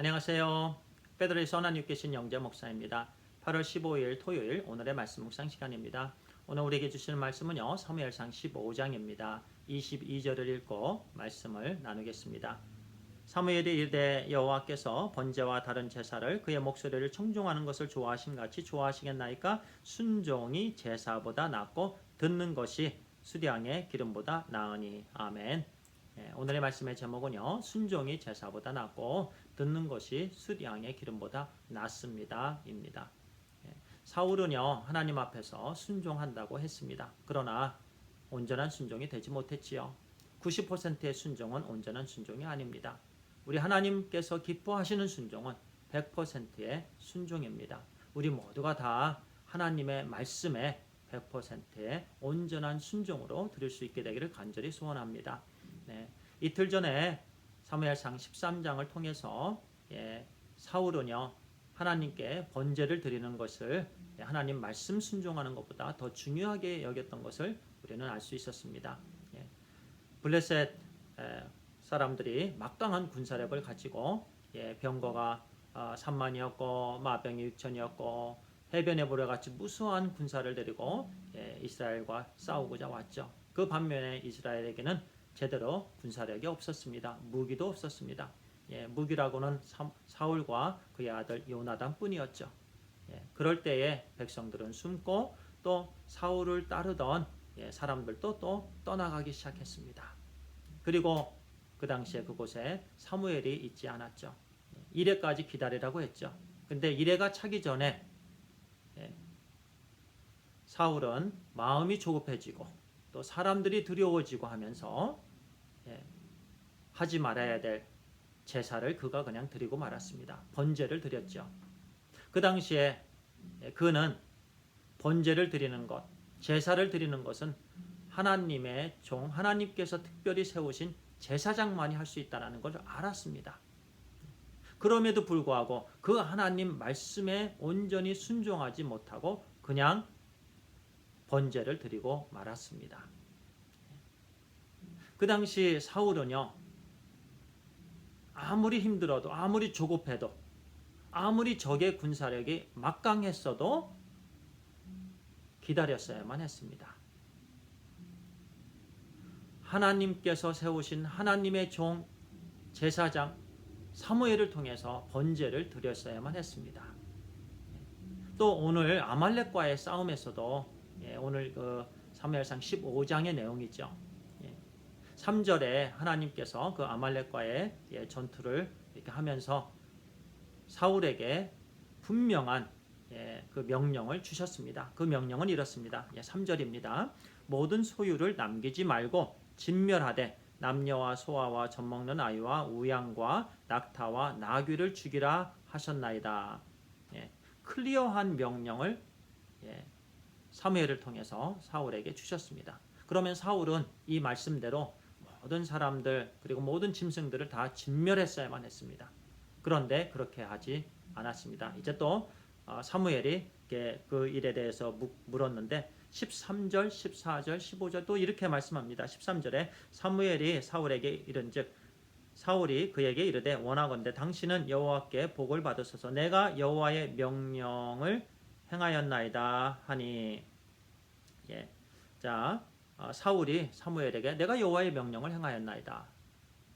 안녕하세요. 베드로에서 하나님 계신 영재 목사입니다. 8월 15일 토요일 오늘의 말씀 묵상 시간입니다. 오늘 우리에게 주시는 말씀은요. 사무엘상 15장입니다. 22절을 읽고 말씀을 나누겠습니다. 사무엘이 이르되 여호와께서 번제와 다른 제사를 그의 목소리를 청종하는 것을 좋아하심 같이 좋아하시겠나이까? 순종이 제사보다 낫고 듣는 것이 수량의 기름보다 나으니. 아멘. 오늘의 말씀의 제목은요. 순종이 제사보다 낫고 듣는 것이 수량의 기름보다 낫습니다. 입니다. 사울은요. 하나님 앞에서 순종한다고 했습니다. 그러나 온전한 순종이 되지 못했지요. 90%의 순종은 온전한 순종이 아닙니다. 우리 하나님께서 기뻐하시는 순종은 100%의 순종입니다. 우리 모두가 다 하나님의 말씀에 100%의 온전한 순종으로 드릴 수 있게 되기를 간절히 소원합니다. 이틀 전에 사무엘상 13장을 통해서 사울은요 하나님께 번제를 드리는 것을 하나님 말씀 순종하는 것보다 더 중요하게 여겼던 것을 우리는 알 수 있었습니다. 블레셋 사람들이 막강한 군사력을 가지고 병거가 3만이었고 마병이 6천이었고 해변에 보려같이 무수한 군사를 데리고 이스라엘과 싸우고자 왔죠. 그 반면에 이스라엘에게는 제대로 군사력이 없었습니다. 무기도 없었습니다. 무기라고는 사울과 그의 아들 요나단 뿐이었죠. 그럴 때에 백성들은 숨고 또 사울을 따르던 사람들도 또 떠나가기 시작했습니다. 그리고 그 당시에 그곳에 사무엘이 있지 않았죠. 이레까지 기다리라고 했죠. 근데 이레가 차기 전에 사울은 마음이 조급해지고 또 사람들이 두려워지고 하면서 하지 말아야 될 제사를 그가 그냥 드리고 말았습니다. 번제를 드렸죠. 그 당시에 그는 번제를 드리는 것, 제사를 드리는 것은 하나님의 종, 하나님께서 특별히 세우신 제사장만이 할 수 있다는 걸 알았습니다. 그럼에도 불구하고 그 하나님 말씀에 온전히 순종하지 못하고 그냥 번제를 드리고 말았습니다. 그 당시 사울은요, 아무리 힘들어도, 아무리 조급해도, 아무리 적의 군사력이 막강했어도 기다렸어야만 했습니다. 하나님께서 세우신 하나님의 종, 제사장 사무엘을 통해서 번제를 드렸어야만 했습니다. 또 오늘 아말렉과의 싸움에서도 오늘 그 사무엘상 15장의 내용이죠. 3절에 하나님께서 그 아말렉과의 전투를 이렇게 하면서 사울에게 분명한 그 명령을 주셨습니다. 그 명령은 이렇습니다. 3절입니다. 모든 소유를 남기지 말고 진멸하되 남녀와 소아와 젖먹는 아이와 우양과 낙타와 나귀를 죽이라 하셨나이다. 클리어한 명령을 사무엘을 통해서 사울에게 주셨습니다. 그러면 사울은 이 말씀대로 모든 사람들 그리고 모든 짐승들을 다 진멸했어야만 했습니다. 그런데 그렇게 하지 않았습니다. 이제 또 사무엘이 그 일에 대해서 물었는데 13절, 14절, 15절 또 이렇게 말씀합니다. 13절에 사무엘이 사울에게 이른즉 사울이 그에게 이르되 원하건대 당신은 여호와께 복을 받으소서. 내가 여호와의 명령을 행하였나이다 하니. 자, 사울이 사무엘에게 내가 여호와의 명령을 행하였나이다.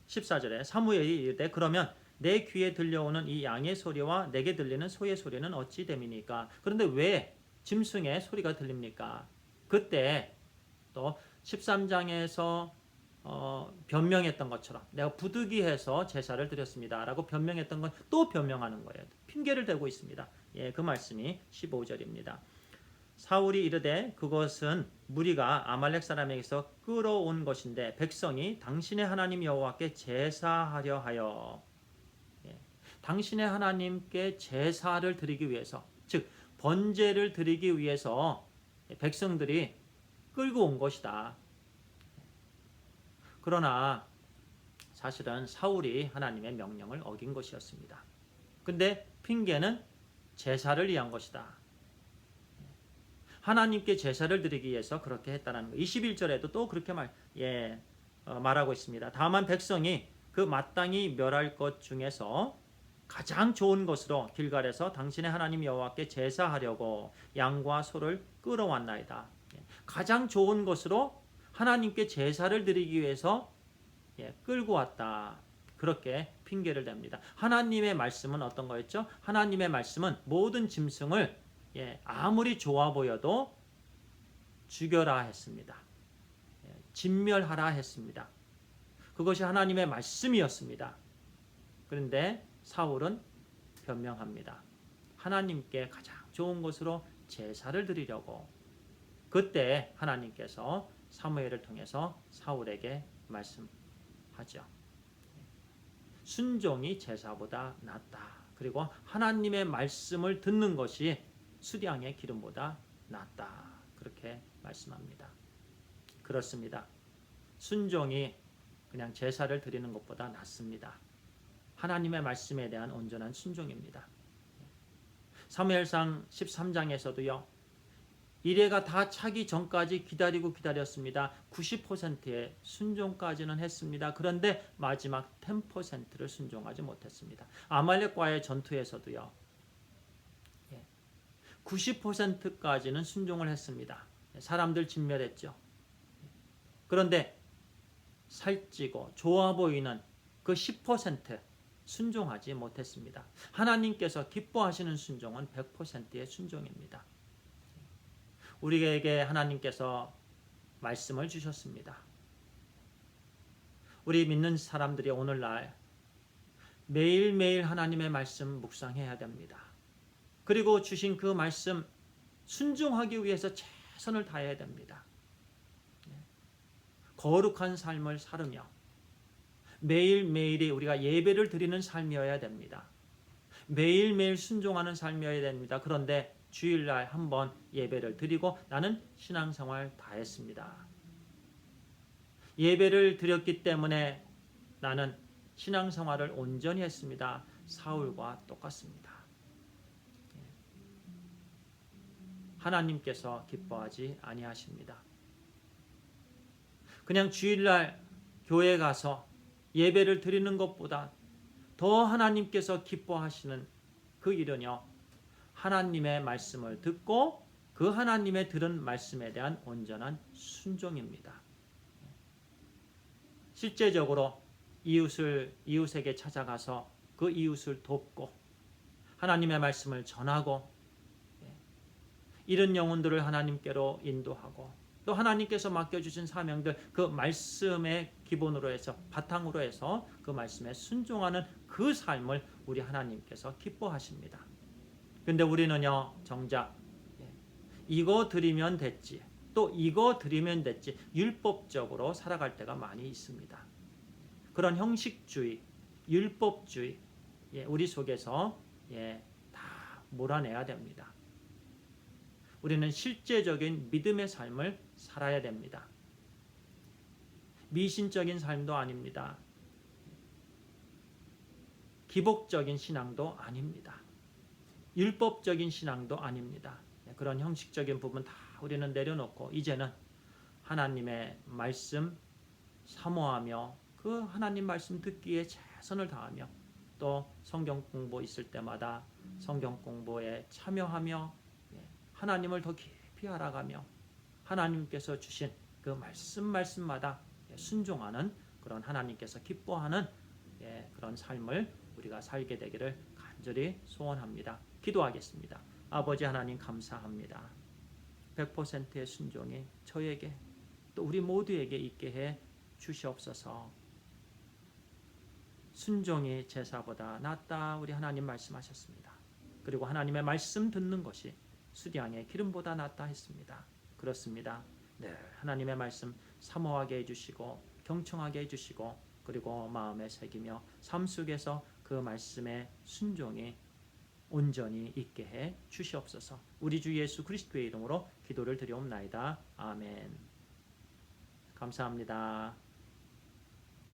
14절에 사무엘이 이르되 그러면 내 귀에 들려오는 이 양의 소리와 내게 들리는 소의 소리는 어찌 됨이니까? 그런데 왜 짐승의 소리가 들립니까? 그때 또 13장에서 변명했던 것처럼 내가 부득이해서 제사를 드렸습니다 라고 변명했던 건 또 변명하는 거예요. 핑계를 대고 있습니다. 그 말씀이 15절입니다. 사울이 이르되 그것은 무리가 아말렉 사람에게서 끌어온 것인데 백성이 당신의 하나님 여호와께 제사하려 하여. 당신의 하나님께 제사를 드리기 위해서, 즉 번제를 드리기 위해서 백성들이 끌고 온 것이다. 그러나 사실은 사울이 하나님의 명령을 어긴 것이었습니다. 근데 핑계는 제사를 위한 것이다. 하나님께 제사를 드리기 위해서 그렇게 했다는 거. 21절에도 또 그렇게 말하고 있습니다. 다만 백성이 그 마땅히 멸할 것 중에서 가장 좋은 것으로 길갈에서 당신의 하나님 여호와께 제사하려고 양과 소를 끌어왔나이다. 가장 좋은 것으로 하나님께 제사를 드리기 위해서 끌고 왔다. 그렇게 핑계를 댑니다. 하나님의 말씀은 어떤 거였죠? 하나님의 말씀은 모든 짐승을 아무리 좋아 보여도 죽여라 했습니다. 진멸하라 했습니다. 그것이 하나님의 말씀이었습니다. 그런데 사울은 변명합니다. 하나님께 가장 좋은 것으로 제사를 드리려고. 그때 하나님께서 사무엘을 통해서 사울에게 말씀하죠. 순종이 제사보다 낫다. 그리고 하나님의 말씀을 듣는 것이 수량의 기름보다 낫다. 그렇게 말씀합니다. 그렇습니다. 순종이 그냥 제사를 드리는 것보다 낫습니다. 하나님의 말씀에 대한 온전한 순종입니다. 사무엘상 13장에서도요. 이레가 다 차기 전까지 기다렸습니다. 90%의 순종까지는 했습니다. 그런데 마지막 10%를 순종하지 못했습니다. 아말렉과의 전투에서도요. 90%까지는 순종을 했습니다. 사람들 진멸했죠. 그런데 살찌고 좋아 보이는 그 10% 순종하지 못했습니다. 하나님께서 기뻐하시는 순종은 100%의 순종입니다. 우리에게 하나님께서 말씀을 주셨습니다. 우리 믿는 사람들이 오늘날 매일매일 하나님의 말씀 묵상해야 됩니다. 그리고 주신 그 말씀 순종하기 위해서 최선을 다해야 됩니다. 거룩한 삶을 살으며 매일매일이 우리가 예배를 드리는 삶이어야 됩니다. 매일매일 순종하는 삶이어야 됩니다. 그런데 주일날 한번 예배를 드리고 나는 신앙생활 다 했습니다. 예배를 드렸기 때문에 나는 신앙생활을 온전히 했습니다. 사울과 똑같습니다. 하나님께서 기뻐하지 아니하십니다. 그냥 주일날 교회 가서 예배를 드리는 것보다 더 하나님께서 기뻐하시는 그 일은요. 하나님의 말씀을 듣고 그 하나님의 들은 말씀에 대한 온전한 순종입니다. 실제적으로 이웃에게 찾아가서 그 이웃을 돕고 하나님의 말씀을 전하고 이런 영혼들을 하나님께로 인도하고 또 하나님께서 맡겨주신 사명들 그 말씀의 기본으로 해서 바탕으로 해서 그 말씀에 순종하는 그 삶을 우리 하나님께서 기뻐하십니다. 근데 우리는요 정작 이거 드리면 됐지 또 이거 드리면 됐지 율법적으로 살아갈 때가 많이 있습니다. 그런 형식주의, 율법주의 우리 속에서 다 몰아내야 됩니다. 우리는 실제적인 믿음의 삶을 살아야 됩니다. 미신적인 삶도 아닙니다. 기복적인 신앙도 아닙니다. 율법적인 신앙도 아닙니다. 그런 형식적인 부분 다 우리는 내려놓고 이제는 하나님의 말씀 사모하며 그 하나님 말씀 듣기에 최선을 다하며 또 성경 공부 있을 때마다 성경 공부에 참여하며 하나님을 더 깊이 알아가며 하나님께서 주신 그 말씀마다 순종하는 그런 하나님께서 기뻐하는 그런 삶을 우리가 살게 되기를 간절히 소원합니다. 기도하겠습니다. 아버지 하나님 감사합니다. 100%의 순종이 저에게 또 우리 모두에게 있게 해 주시옵소서. 순종이 제사보다 낫다 우리 하나님 말씀하셨습니다. 그리고 하나님의 말씀 듣는 것이 수량의 기름보다 낫다 했습니다. 그렇습니다. 늘 하나님의 말씀 사모하게 해주시고 경청하게 해주시고 그리고 마음에 새기며 삶 속에서 그 말씀의 순종이 온전히 있게 해 주시옵소서. 우리 주 예수 그리스도의 이름으로 기도를 드리옵나이다. 아멘. 감사합니다.